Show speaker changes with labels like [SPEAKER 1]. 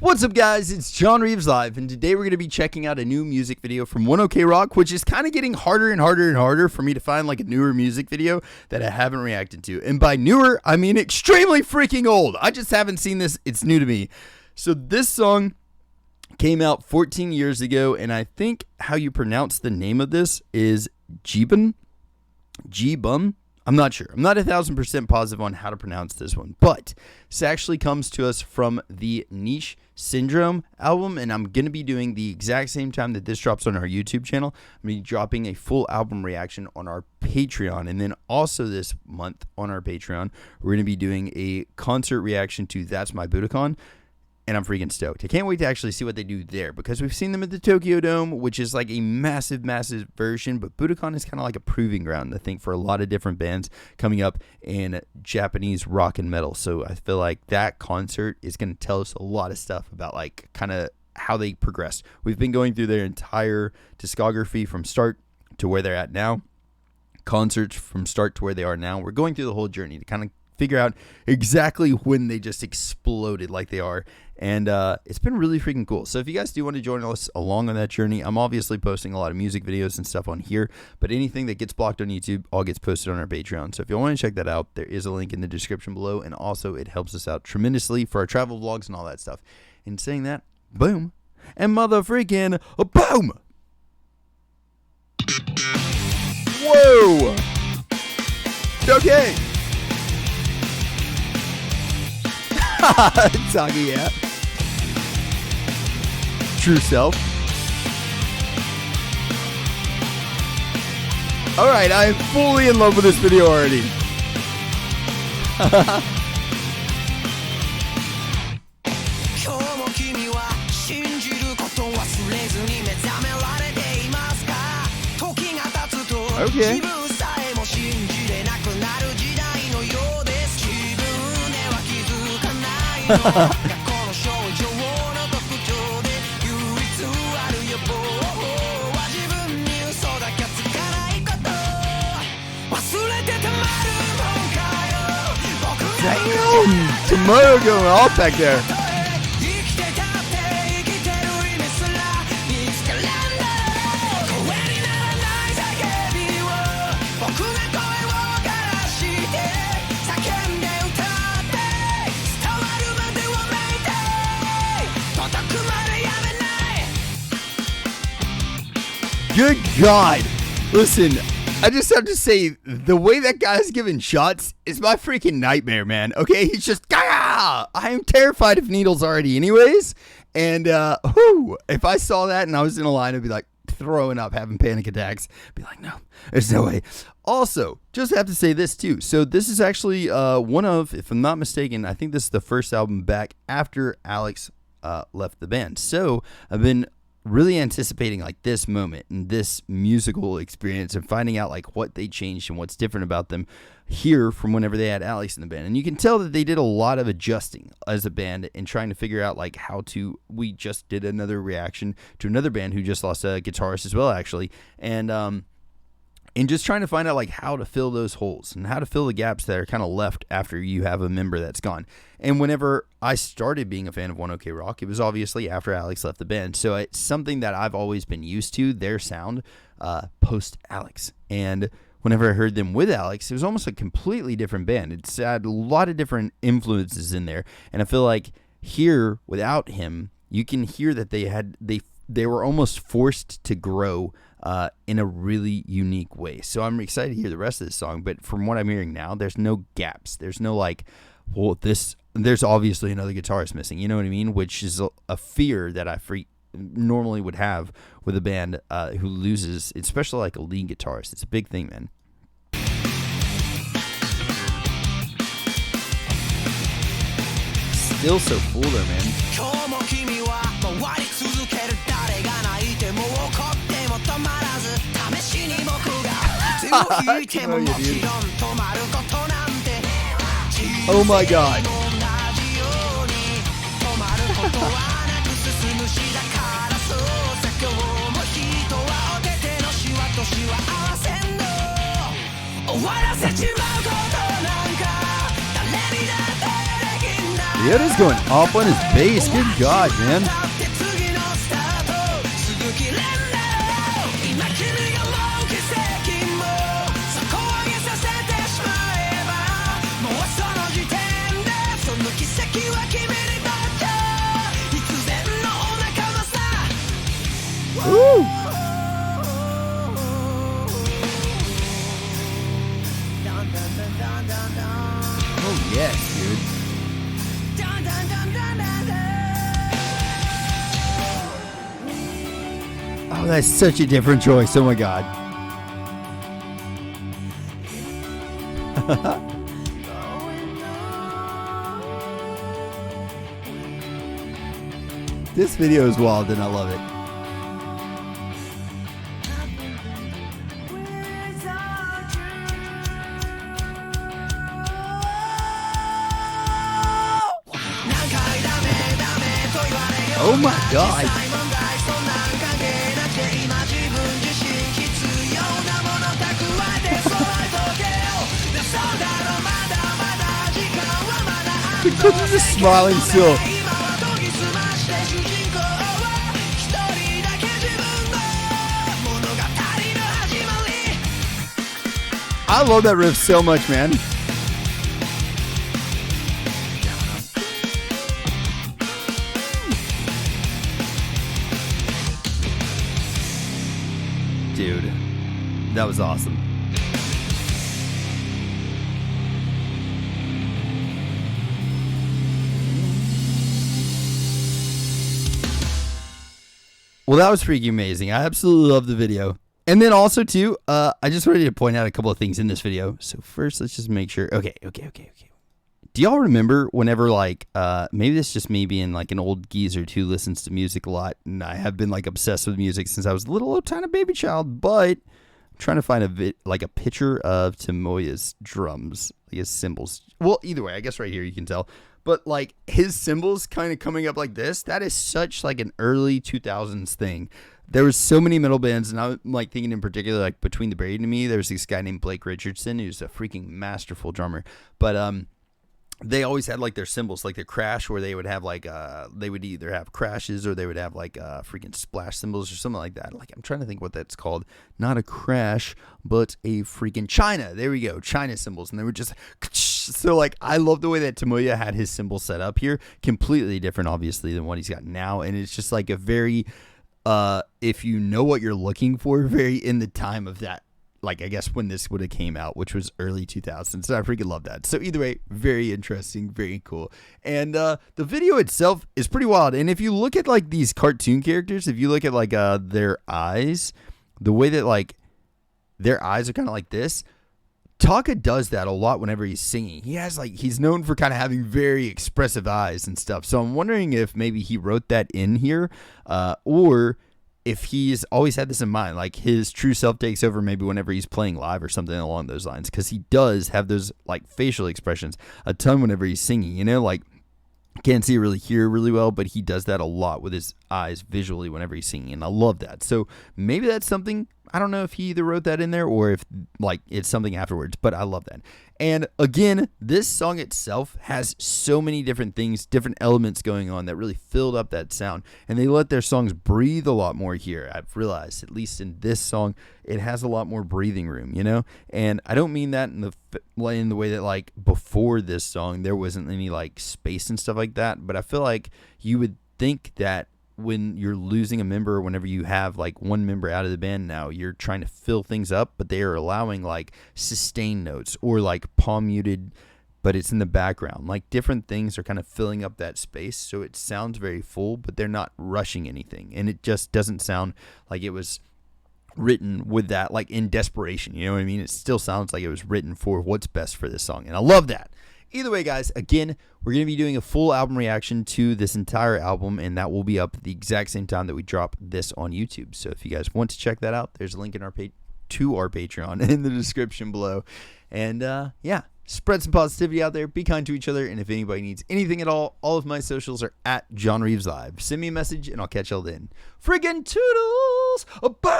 [SPEAKER 1] What's up, guys? It's JohnReavesLive, and today we're going to be checking out a new music video from Oneokrock, which is kind of getting harder and harder and harder for me to find like a newer music video that I haven't reacted to. And by newer, I mean extremely freaking old. I just haven't seen this. It's new to me. So this song came out 14 years ago, and I think how you pronounce the name of this is JIBUN. JIBUN. I'm not sure. I'm not 1,000% positive on how to pronounce this one, but this actually comes to us from the Niche Syndrome album, and I'm going to be doing the exact same time that this drops on our YouTube channel. I'm going to be dropping a full album reaction on our Patreon, and then also this month on our Patreon, we're going to be doing a concert reaction to That's My Budokan. And I'm freaking stoked. I can't wait to actually see what they do there, because we've seen them at the Tokyo Dome, which is like a massive, massive version. But Budokan is kind of like a proving ground, I think, for a lot of different bands coming up in Japanese rock and metal. So I feel like that concert is going to tell us a lot of stuff about like kind of how they progressed. We've been going through their entire discography from start to where they're at now. Concerts from start to where they are now. We're going through the whole journey to kind of figure out exactly when they just exploded like they are, and it's been really freaking cool. So if you guys do want to join us along on that journey, I'm obviously posting a lot of music videos and stuff on here, but anything that gets blocked on YouTube all gets posted on our Patreon. So if you want to check that out, there is a link in the description below, and also it helps us out tremendously for our travel vlogs and all that stuff. And saying that, boom and mother freaking boom. Whoa. Okay. Talking, yeah. True self. Alright, I am fully in love with this video already. Okay. Damn! Tomorrow going off back there. Good God. Listen, I just have to say, the way that guy's giving shots is my freaking nightmare, man. Okay, he's just, I am terrified of needles already anyways. And, if I saw that and I was in a line, I'd be like throwing up, having panic attacks. I'd be like, no, there's no way. Also, just have to say this too. So this is actually one of, if I'm not mistaken, I think this is the first album back after Alex left the band. So I've been really anticipating like this moment and this musical experience and finding out like what they changed and what's different about them here from whenever they had Alex in the band. And you can tell that they did a lot of adjusting as a band and trying to figure out like how to, we just did another reaction to another band who just lost a guitarist as well, actually. And just trying to find out like how to fill those holes and how to fill the gaps that are kind of left after you have a member that's gone. And whenever I started being a fan of Oneokrock, it was obviously after Alex left the band. So it's something that I've always been used to, their sound post Alex. And whenever I heard them with Alex, it was almost a completely different band. It's had a lot of different influences in there. And I feel like here without him, you can hear that they were almost forced to grow in a really unique way. So I'm excited to hear the rest of this song, but from what I'm hearing now, there's no gaps. There's no like, well, there's obviously another guitarist missing, you know what I mean? Which is a fear that I normally would have with a band who loses, especially like a lead guitarist. It's a big thing, man. Still so cool though, man. Oh my God. Ryota's going off on his bass. Good God, man. Woo! Oh yes, dude. Oh, that's such a different choice. Oh my God. This video is wild and I love it. Oh my God. The kids are just smiling still. I love that riff so much, man. Dude, that was awesome. Well, that was freaking amazing. I absolutely love the video. And then also, too, I just wanted to point out a couple of things in this video. So first, let's just make sure. Okay. Do y'all remember whenever, like, maybe this is just me being, like, an old geezer who listens to music a lot, and I have been, like, obsessed with music since I was a little tiny baby child, but I'm trying to find a picture of Tomoya's drums, like his cymbals. Well, either way, I guess right here you can tell. But, like, his cymbals kind of coming up like this, that is such, like, an early 2000s thing. There was so many metal bands, and I'm, like, thinking in particular, like, Between the Buried and Me, there's this guy named Blake Richardson, who's a freaking masterful drummer. But, they always had, like, their cymbals, like their crash, where they would have, like, they would either have crashes or they would have, like, freaking splash cymbals or something like that. Like, I'm trying to think what that's called. Not a crash, but a freaking China. There we go. China cymbals. And they were just, so, like, I love the way that Tomoya had his cymbal set up here. Completely different, obviously, than what he's got now. And it's just, like, a very, if you know what you're looking for, very in the time of that. Like, I guess when this would have came out, which was early 2000s. So I freaking love that. So either way, very interesting, very cool. And the video itself is pretty wild. And if you look at, like, these cartoon characters, if you look at, like, their eyes, the way that, like, their eyes are kind of like this, Taka does that a lot whenever he's singing. He has, like, he's known for kind of having very expressive eyes and stuff. So I'm wondering if maybe he wrote that in here, or if he's always had this in mind, like his true self takes over maybe whenever he's playing live or something along those lines, because he does have those, like, facial expressions a ton whenever he's singing, you know, like, can't see or really hear really well, but he does that a lot with his eyes visually whenever he's singing, and I love that. So maybe that's something, I don't know if he either wrote that in there or if, like, it's something afterwards, but I love that. And again, this song itself has so many different things, different elements going on that really filled up that sound, and they let their songs breathe a lot more here. I've realized, at least in this song, it has a lot more breathing room, you know? And I don't mean that in the way that, like, before this song there wasn't any, like, space and stuff like that, but I feel like you would think that when you're losing a member, whenever you have, like, one member out of the band now, you're trying to fill things up, but they are allowing, like, sustained notes or, like, palm muted, but it's in the background. Like, different things are kind of filling up that space, so it sounds very full, but they're not rushing anything, and it just doesn't sound like it was written with that, like, in desperation, you know what I mean? It still sounds like it was written for what's best for this song, and I love that. Either way, guys, again, we're going to be doing a full album reaction to this entire album, and that will be up at the exact same time that we drop this on YouTube. So if you guys want to check that out, there's a link in our to our Patreon in the description below. And, yeah, spread some positivity out there. Be kind to each other. And if anybody needs anything at all of my socials are at JohnReavesLive. Send me a message, and I'll catch y'all then. Friggin' toodles! Bye!